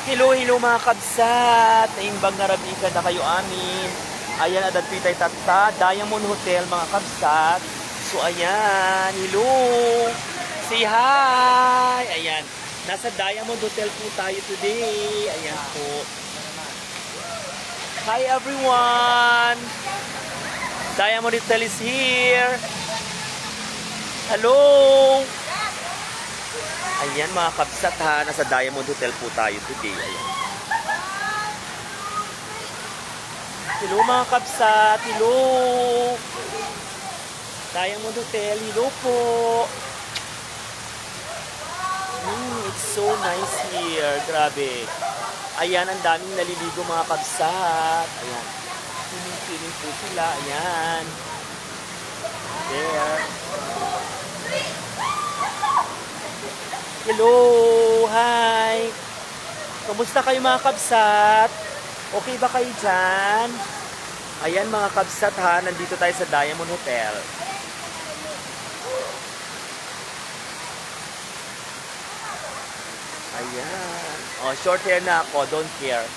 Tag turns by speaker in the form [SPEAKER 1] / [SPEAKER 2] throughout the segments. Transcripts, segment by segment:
[SPEAKER 1] Hello, hello mga kabsat. Naimbang narabikan na kayo amin. Ayan, adat pitay tata. Diamond Hotel mga kabsat. So ayan, hello. Say hi. Ayan, nasa Diamond Hotel po tayo today. Ayan po. Hi everyone. Diamond Hotel is here. Hello. Ayan mga kabsat ha, nasa Diamond Hotel po tayo today. Ayan. Hello mga kabsat, hello! Diamond Hotel, hello po! It's so nice here, grabe. Ayan, ang daming naliligo mga kabsat. Ayan, swimming po sila, ayan. There. Hello! Hi! Kamusta kayo mga kabsat? Okay ba kayo dyan? Ayan mga kabsat ha, nandito tayo sa Diamond Hotel. Ayan. Oh, short hair na ako, don't care.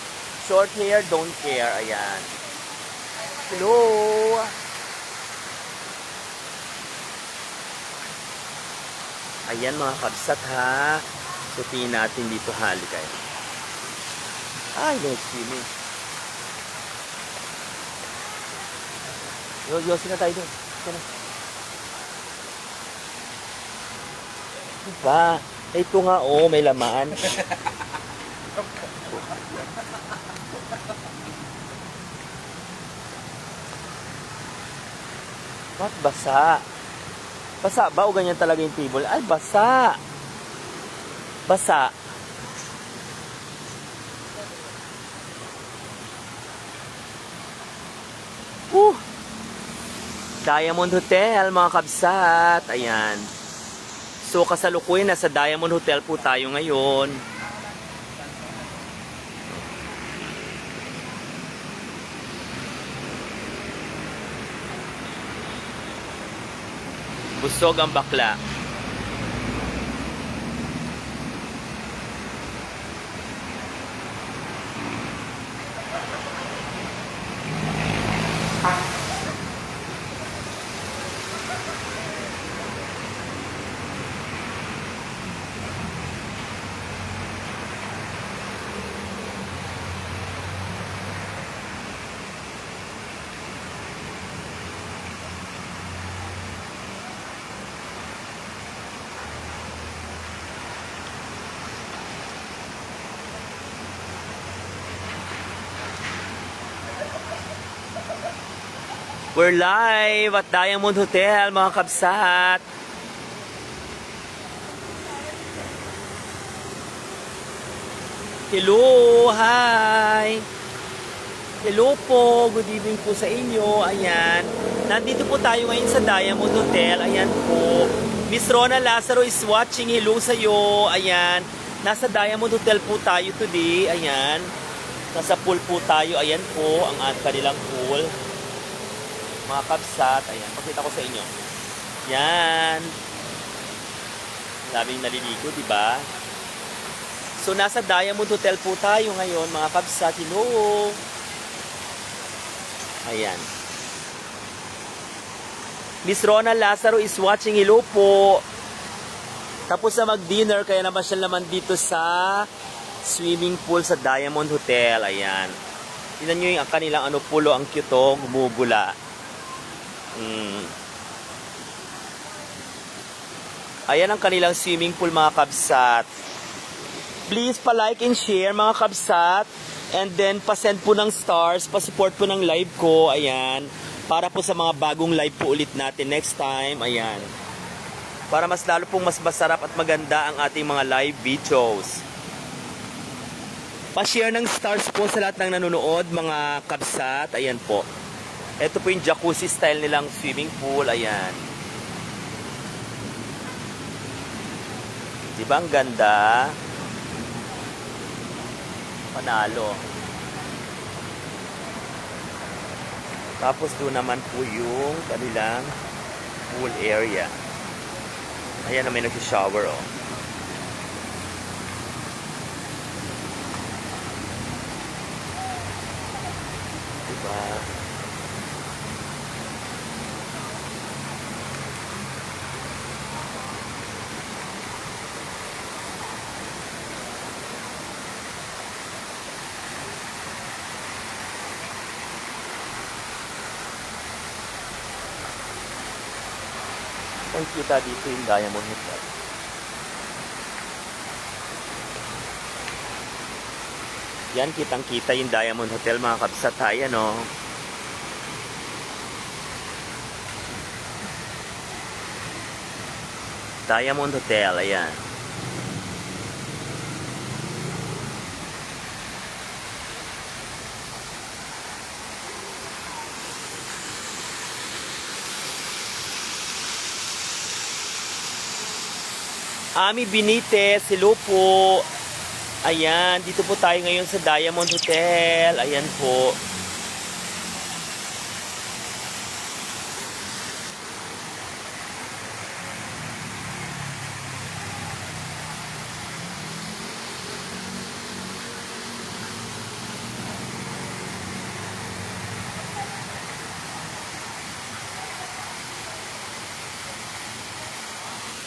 [SPEAKER 1] Short hair, don't care. Ayan. Hello! Ayan mga kabsat ha. So tingin natin dito halika. Ay, no swimming. Yosin na tayo doon. Diba? Ito nga oh, may laman. Ba't basa? Basa ba o ganyan talaga yung table? Ay, basa. Basa. Diamond Hotel, mga kabsat. Ayan. So, kasalukuyan nasa Diamond Hotel po tayo ngayon. Busog ang bakla. We're live at Diamond Hotel, mga kabsat. Hello, hi. Hello po, good evening po sa inyo. Ayan, nandito po tayo ngayon sa Diamond Hotel. Ayan po, Miss Rona Lazaro is watching. Hello sa iyo. Ayan, nasa Diamond Hotel po tayo today. Ayan, nasa pool po tayo. Ayan po, ang kanilang pool. Mga kabsat, ayan, pakita ko sa inyo. Yan. Daming naliligo, di ba? So, nasa Diamond Hotel po tayo ngayon, mga kabsat. Hello! Ayan. Miss Rona Lazaro is watching. Hello po! Tapos na mag-dinner, kaya namasyal naman dito sa swimming pool sa Diamond Hotel. Ayan. Tingnan nyo yung kanilang pulo, ang cute o, gumugula. Ayan ang kanilang swimming pool, mga kabsat. Please pa-like and share, mga kabsat. And then pa-send po ng stars, pa-support po ng live ko. Ayan. Para po sa mga bagong live po ulit natin next time. Ayan. Para mas lalo pong mas masarap at maganda ang ating mga live videos. Pa-share ng stars po sa lahat ng nanonood, mga kabsat. Ayan po. Ito po yung jacuzzi style nilang swimming pool. Ayan. Diba ang ganda? Panalo. Tapos doon naman po yung kanilang pool area. Ayan na may nag-shower oh. Diba? Ang kita dito yung Diamond Hotel. Yan, kitang-kita yung Diamond Hotel, mga kabsat. Ayan, o. Diamond Hotel, ayan. Ami Benitez, hello po. Ayan, dito po tayo ngayon sa Diamond Hotel. Ayan po.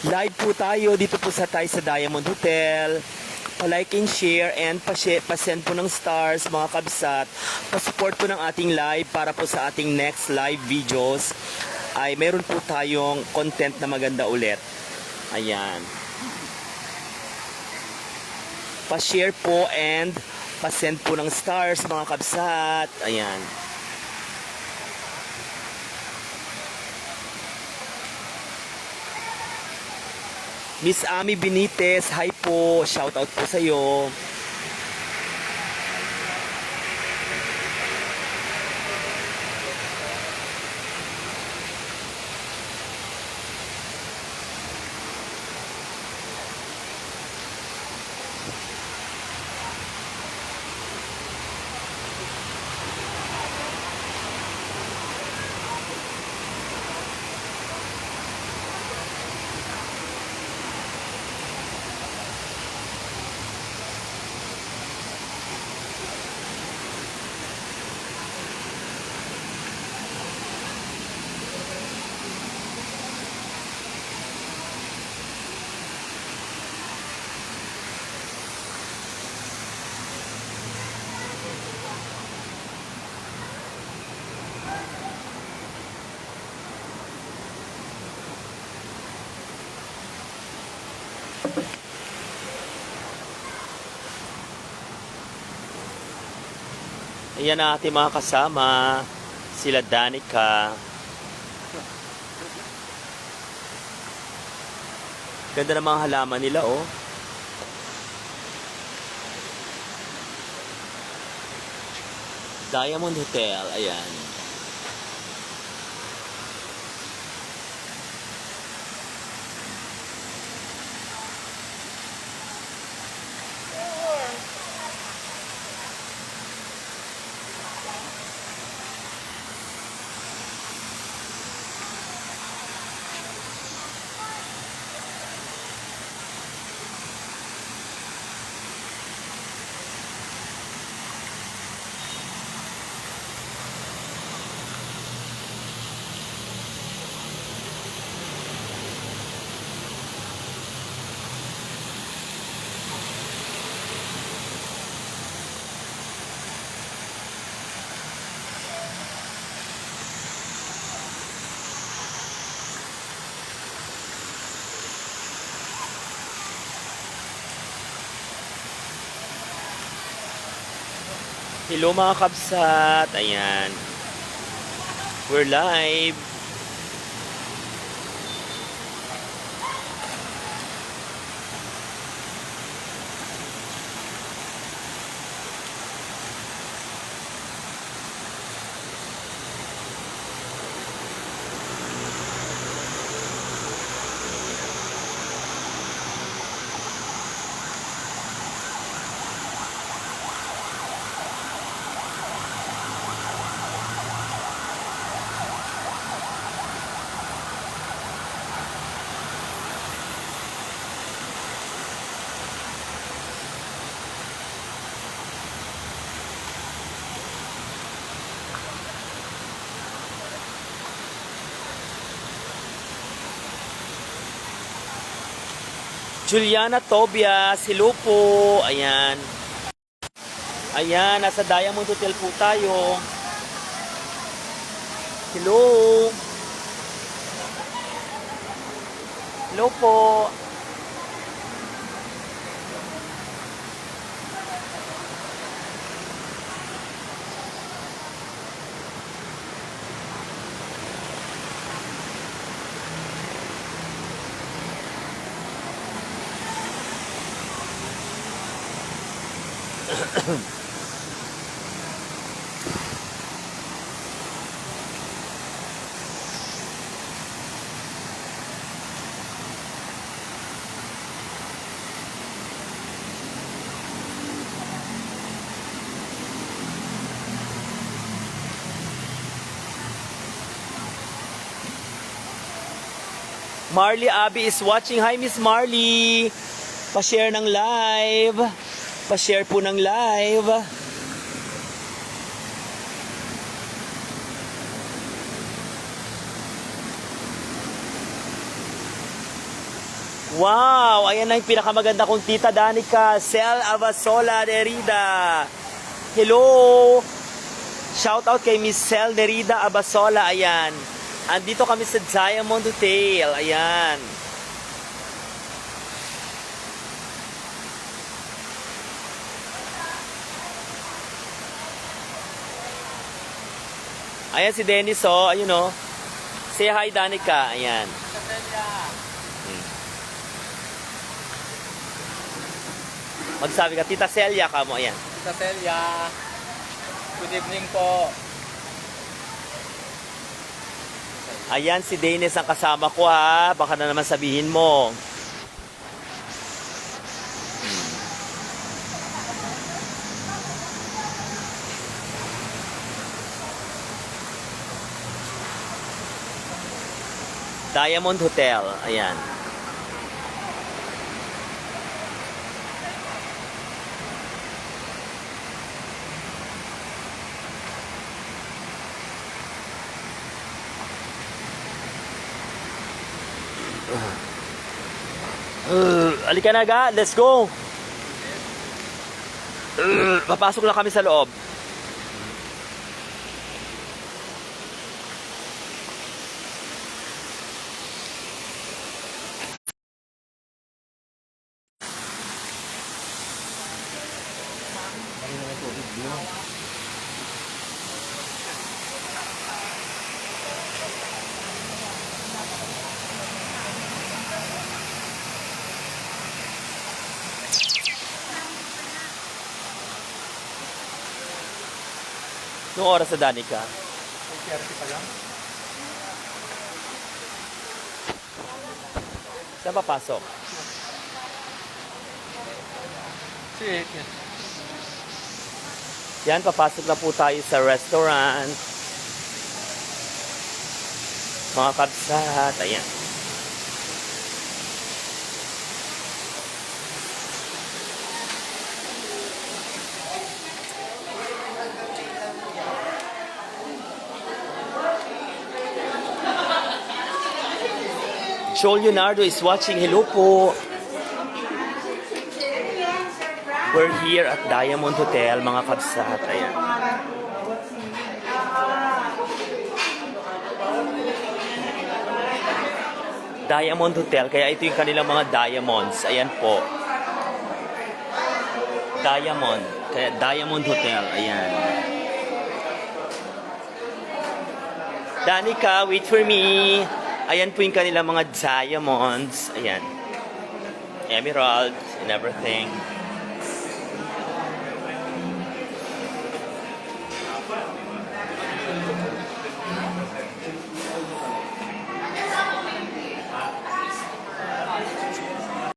[SPEAKER 1] Live po tayo dito po sa Diamond Hotel. Pa-like and share and pa-send po ng stars, mga kabsat. Pa-support po ng ating live para po sa ating next live videos ay meron po tayong content na maganda ulit. Ayan. Pa-share po and pa-send po ng stars, mga kabsat. Ayan. Miss Ami Benitez, hi po. Shout out po sa iyo. Ayan ang ating mga kasama. Sila Danica. Ganda ng mga halaman nila, oh. Diamond Hotel, ayan. Hello mga kabsat, ayan. We're live. Juliana Tobias, hello po. Ayan. Ayan, nasa Diamond Hotel po tayo. Hello. Hello po. Marley Abby is watching. Hi, Miss Marley. Pa-share ng live. Pa-share po ng live. Wow! Ayan na yung pinakamaganda kong tita Danica. Cel Avasola Nerida. Hello! Shout out kay Miss Cel Nerida Abasola. Ayan. Andito kami sa Diamond Hotel. Ayan. Ayan si Dennis, oh. Ayun, oh. Say hi, Danica. Ayan. Magsabi ka, Tita Celia ka mo. Ayan.
[SPEAKER 2] Tita Celia, good evening po.
[SPEAKER 1] Ayan si Dennis ang kasama ko, ha. Baka na naman sabihin mo. Diamond Hotel. Ayan. Halika na ga, let's go. Papasok na kami sa loob. Noong oras sa Danica?
[SPEAKER 2] 30 pa lang.
[SPEAKER 1] Saan papasok?
[SPEAKER 2] Sige.
[SPEAKER 1] Yan, papasok na po tayo sa restaurant. Mga kabsat, ayan. Joel Leonardo is watching. Hello po. We're here at Diamond Hotel, mga kabsat. Ayan. Diamond Hotel, kaya ito yung kanilang mga diamonds. Ayan po. Diamond. Kaya Diamond Hotel. Ayan. Danica, wait for me. Ayan po yung kanilang mga diamonds. Ayan. Emeralds and everything.